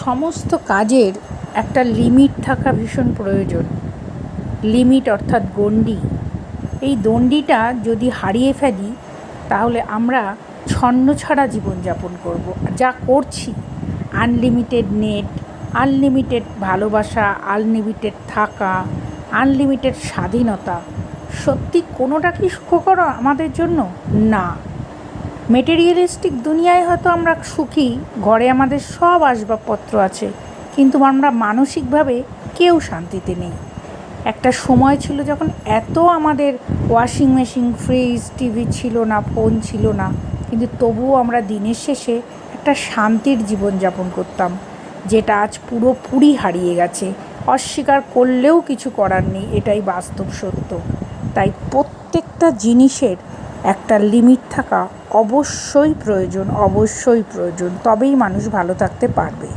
সমস্ত কাজের একটা লিমিট থাকা ভীষণ প্রয়োজন। লিমিট অর্থাৎ গণ্ডি। এই দণ্ডিটা যদি হারিয়ে ফেলি তাহলে আমরা ছন্নছাড়া জীবনযাপন করব। যা করছি, আনলিমিটেড নেট, আনলিমিটেড ভালোবাসা, আনলিমিটেড থাকা, আনলিমিটেড স্বাধীনতা, সত্যি কোনোটা কি সুখকর আমাদের জন্য? না। মেটেরিয়ালিস্টিক দুনিয়ায় হয়তো আমরা সুখী, ঘরে আমাদের সব আসবাবপত্র আছে, কিন্তু আমরা মানসিকভাবে কেউ শান্তিতে নেই। একটা সময় ছিল যখন এত আমাদের ওয়াশিং মেশিন, ফ্রিজ, টিভি ছিল না, ফোন ছিল না, কিন্তু তবুও আমরা দিনের শেষে একটা শান্তির জীবনযাপন করতাম, যেটা আজ পুরোপুরি হারিয়ে গেছে। অস্বীকার করলেও কিছু করার নেই, এটাই বাস্তব সত্য। তাই প্রত্যেকটা জিনিসের একটা লিমিট থাকা অবশ্যই প্রয়োজন, তবেই মানুষ ভালো থাকতে পারবে।